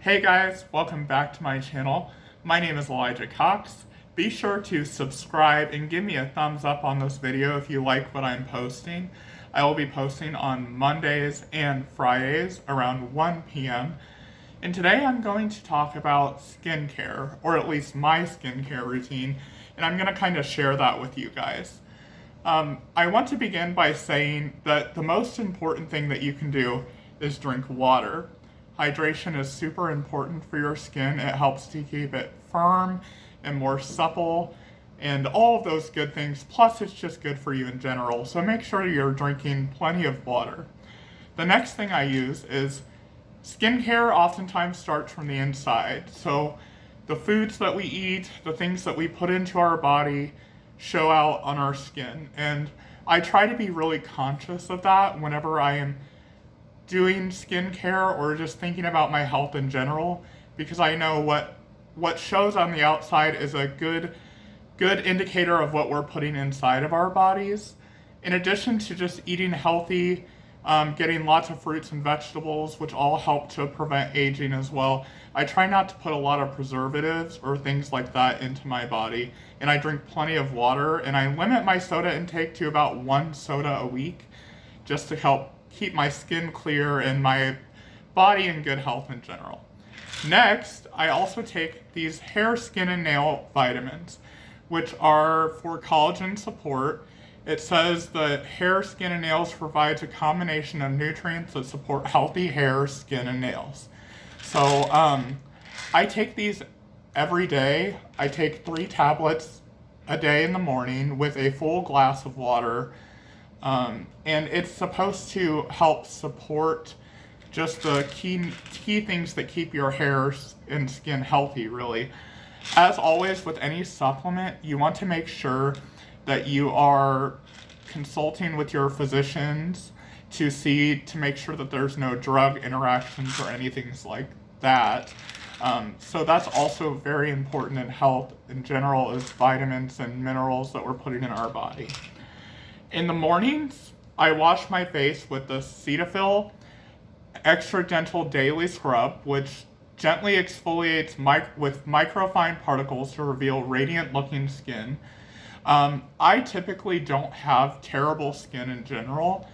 Hey guys, welcome back to my channel. My name is Elijah Cox. Be sure to subscribe and give me a thumbs up on this video if you like what I'm posting. I will be posting on Mondays and Fridays around 1 p.m. And today I'm going to talk about skincare, or at least my skincare routine, and I'm going to kind of share that with you guys. I want to begin by saying that the most important thing that you can do is drink water. Hydration is super important for your skin. It helps to keep it firm and more supple and all of those good things. Plus, it's just good for you in general. So make sure you're drinking plenty of water. The next thing I use is skincare oftentimes starts from the inside. So the foods that we eat, the things that we put into our body show out on our skin. And I try to be really conscious of that whenever I am doing skincare or just thinking about my health in general, because I know what shows on the outside is a good indicator of what we're putting inside of our bodies. In addition to just eating healthy, getting lots of fruits and vegetables, which all help to prevent aging as well, I try not to put a lot of preservatives or things like that into my body, and I drink plenty of water, and I limit my soda intake to about 1 soda a week just to help keep my skin clear and my body in good health in general. Next, I also take these hair, skin, and nail vitamins, which are for collagen support. It says that hair, skin, and nails provides a combination of nutrients that support healthy hair, skin, and nails. So I take these every day. I take 3 tablets a day in the morning with a full glass of water. And it's supposed to help support just the key things that keep your hair and skin healthy, really. As always, with any supplement, you want to make sure that you are consulting with your physicians to make sure that there's no drug interactions or anything like that. So that's also very important in health in general, is vitamins and minerals that we're putting in our body. In the mornings, I wash my face with the Cetaphil Extra Gentle Daily Scrub, which gently exfoliates with microfine particles to reveal radiant-looking skin. I typically don't have terrible skin in general,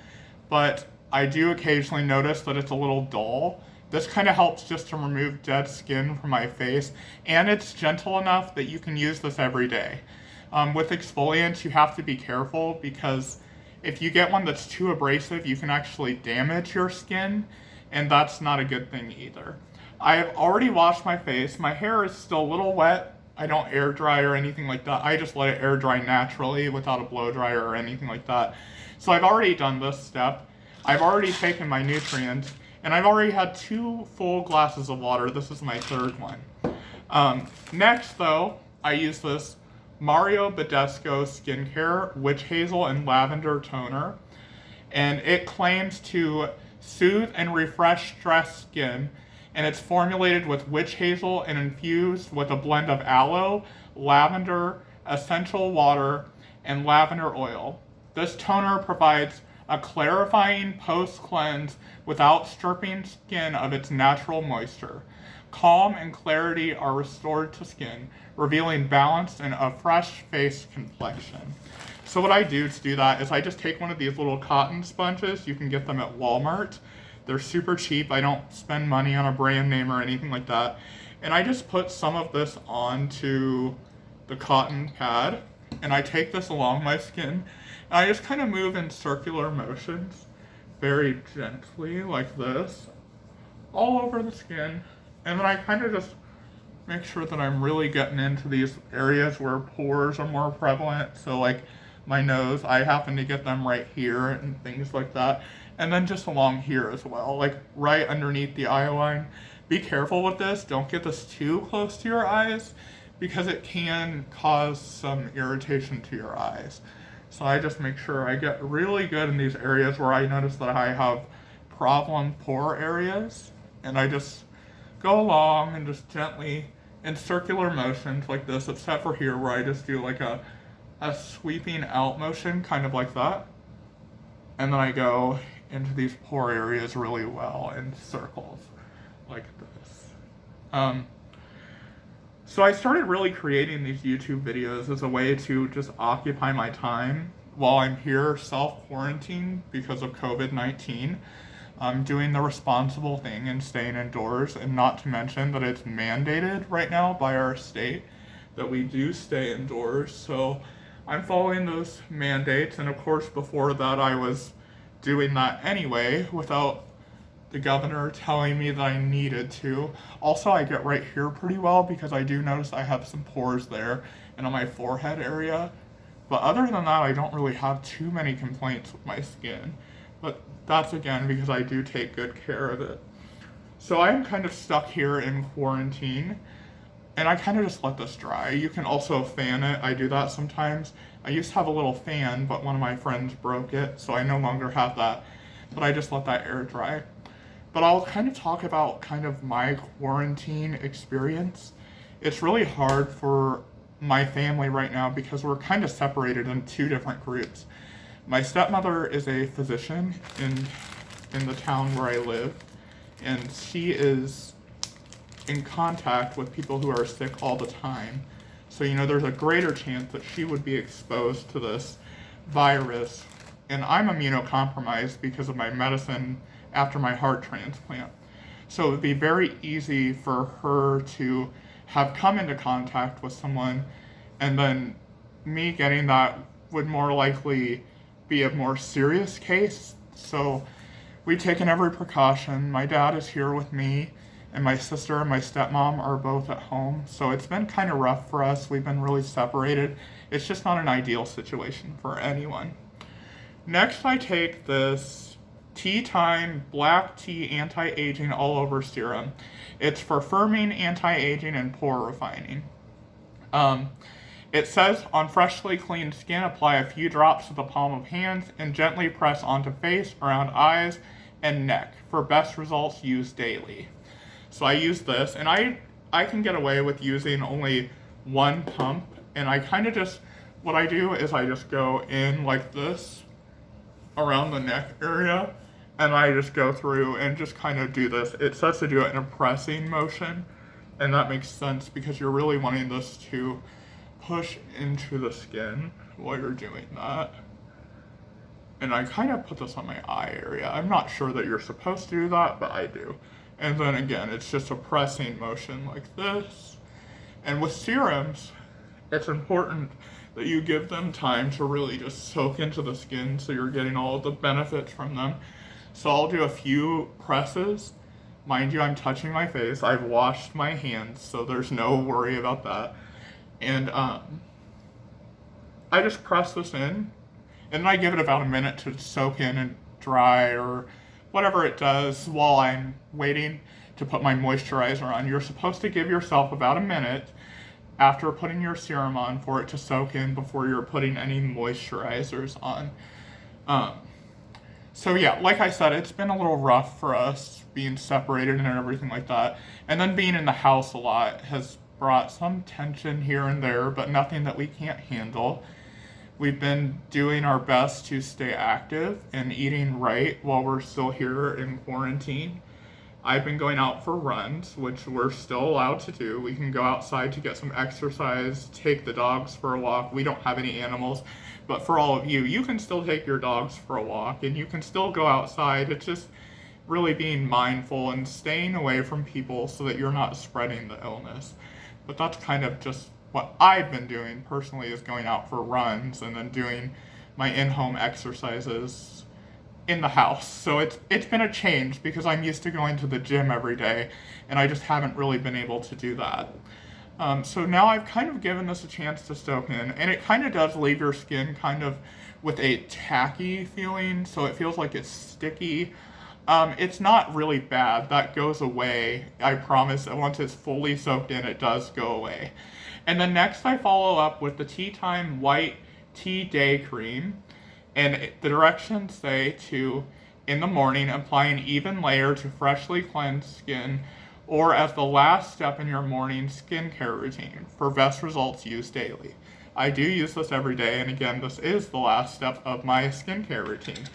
but I do occasionally notice that it's a little dull. This kind of helps just to remove dead skin from my face, and it's gentle enough that you can use this every day. With exfoliants, you have to be careful, because if you get one that's too abrasive, you can actually damage your skin, and that's not a good thing either. I have already washed my face. My hair is still a little wet. I don't air dry or anything like that. I just let it air dry naturally without a blow dryer or anything like that. So I've already done this step. I've already taken my nutrients, and I've already had 2 full glasses of water. This is my 3rd one. Next, though, I use this Mario Badescu Skincare Witch Hazel and Lavender Toner, and it claims to soothe and refresh stressed skin, and it's formulated with witch hazel and infused with a blend of aloe, lavender, essential water, and lavender oil. This toner provides a clarifying post-cleanse without stripping skin of its natural moisture. Calm and clarity are restored to skin, revealing balance and a fresh face complexion. So what I do to do that is I just take one of these little cotton sponges. You can get them at Wal-Mart. They're super cheap. I don't spend money on a brand name or anything like that. And I just put some of this onto the cotton pad, and I take this along my skin, and I just kind of move in circular motions, very gently, like this, all over the skin. And then I kind of just make sure that I'm really getting into these areas where pores are more prevalent. So like my nose, I happen to get them right here and things like that. And then just along here as well, like right underneath the eye line. Be careful with this. Don't get this too close to your eyes, because it can cause some irritation to your eyes. So I just make sure I get really good in these areas where I notice that I have problem pore areas. And I just go along and just gently in circular motions like this, except for here where I just do like a sweeping out motion, kind of like that. And then I go into these pore areas really well in circles like this. Um, so I started really creating these YouTube videos as a way to just occupy my time while I'm here self-quarantined because of COVID-19. I'm doing the responsible thing and staying indoors, and not to mention that it's mandated right now by our state that we do stay indoors. So I'm following those mandates, and of course before that I was doing that anyway without the governor telling me that I needed to. Also, I get right here pretty well because I do notice I have some pores there and on my forehead area. But other than that, I don't really have too many complaints with my skin. But that's again because I do take good care of it. So I'm kind of stuck here in quarantine, and I kind of just let this dry. You can also fan it. I do that sometimes. I used to have a little fan, but one of my friends broke it, so I no longer have that. But I just let that air dry. But I'll kind of talk about kind of my quarantine experience. It's really hard for my family right now because we're kind of separated in two different groups. My stepmother is a physician in the town where I live, and she is in contact with people who are sick all the time. So, there's a greater chance that she would be exposed to this virus. And I'm immunocompromised because of my medicine after my heart transplant. So it would be very easy for her to have come into contact with someone, and then me getting that would more likely be a more serious case. So we've taken every precaution. My dad is here with me, and my sister and my stepmom are both at home. So it's been kind of rough for us. We've been really separated. It's just not an ideal situation for anyone. Next, I take this Tea Time Black Tea Anti-Aging All-Over Serum. It's for firming, anti-aging, and pore refining. It says, on freshly cleaned skin, apply a few drops to the palm of hands and gently press onto face, around eyes, and neck. For best results, use daily. So I use this, and I can get away with using only one pump, and I kind of just, what I do is I just go in like this, around the neck area, and I just go through and just kind of do this. It says to do it in a pressing motion, and that makes sense because you're really wanting this to push into the skin while you're doing that. And I kind of put this on my eye area. I'm not sure that you're supposed to do that, but I do. And then again, it's just a pressing motion like this. And with serums, it's important that you give them time to really just soak into the skin so you're getting all of the benefits from them. So I'll do a few presses. Mind you, I'm touching my face. I've washed my hands, so there's no worry about that. And I just press this in, and then I give it about a minute to soak in and dry or whatever it does while I'm waiting to put my moisturizer on. You're supposed to give yourself about a minute after putting your serum on for it to soak in before you're putting any moisturizers on. So yeah, like I said, it's been a little rough for us being separated and everything like that. And then being in the house a lot has brought some tension here and there, but nothing that we can't handle. We've been doing our best to stay active and eating right while we're still here in quarantine. I've been going out for runs, which we're still allowed to do. We can go outside to get some exercise, take the dogs for a walk. We don't have any animals, but for all of you, you can still take your dogs for a walk and you can still go outside. It's just really being mindful and staying away from people so that you're not spreading the illness. But that's kind of just what I've been doing personally, is going out for runs and then doing my in-home exercises in the house. So it's been a change because I'm used to going to the gym every day, and I just haven't really been able to do that. So now I've kind of given this a chance to soak in, and it kind of does leave your skin kind of with a tacky feeling, so it feels like it's sticky. It's not really bad. That goes away. I promise that once it's fully soaked in, it does go away. And then next I follow up with the Tea Time White Tea Day Cream. And the directions say to, in the morning, apply an even layer to freshly cleansed skin, or as the last step in your morning skincare routine. For best results, use daily. I do use this every day, and again, this is the last step of my skincare routine.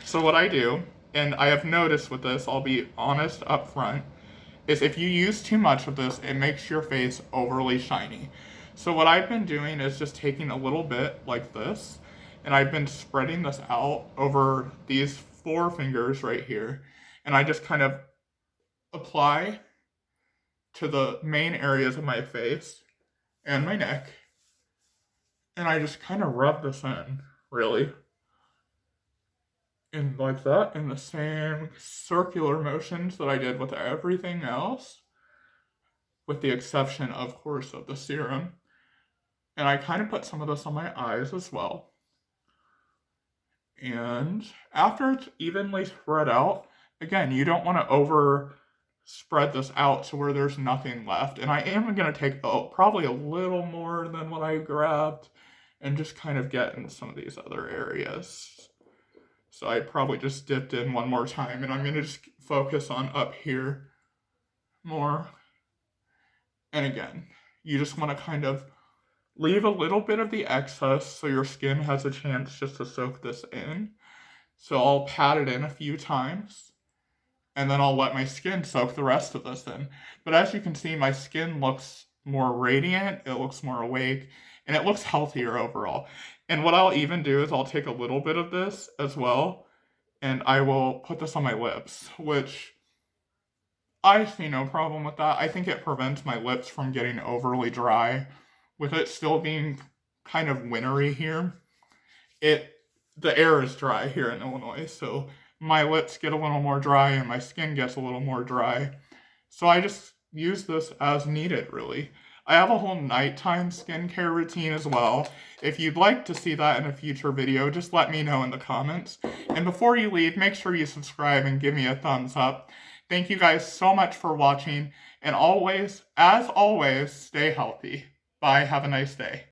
So what I do, and I have noticed with this, I'll be honest up front, is if you use too much of this, it makes your face overly shiny. So what I've been doing is just taking a little bit like this, and I've been spreading this out over these 4 fingers right here, and I just kind of apply to the main areas of my face and my neck, and I just kind of rub this in, really. And like that, in the same circular motions that I did with everything else, with the exception, of course, of the serum. And I kind of put some of this on my eyes as well. And after it's evenly spread out, again, you don't want to over spread this out to where there's nothing left. And I am going to take probably a little more than what I grabbed and just kind of get in some of these other areas. So I probably just dipped in one more time, and I'm going to just focus on up here more. And again, you just want to kind of leave a little bit of the excess so your skin has a chance just to soak this in. So I'll pat it in a few times, and then I'll let my skin soak the rest of this in. But as you can see, my skin looks more radiant, it looks more awake, and it looks healthier overall. And what I'll even do is I'll take a little bit of this as well, and I will put this on my lips, which I see no problem with that. I think it prevents my lips from getting overly dry. With it still being kind of wintry here, the air is dry here in Illinois, so my lips get a little more dry and my skin gets a little more dry. So I just use this as needed, really. I have a whole nighttime skincare routine as well. If you'd like to see that in a future video, just let me know in the comments. And before you leave, make sure you subscribe and give me a thumbs up. Thank you guys so much for watching, and always, as always, stay healthy. Bye, have a nice day.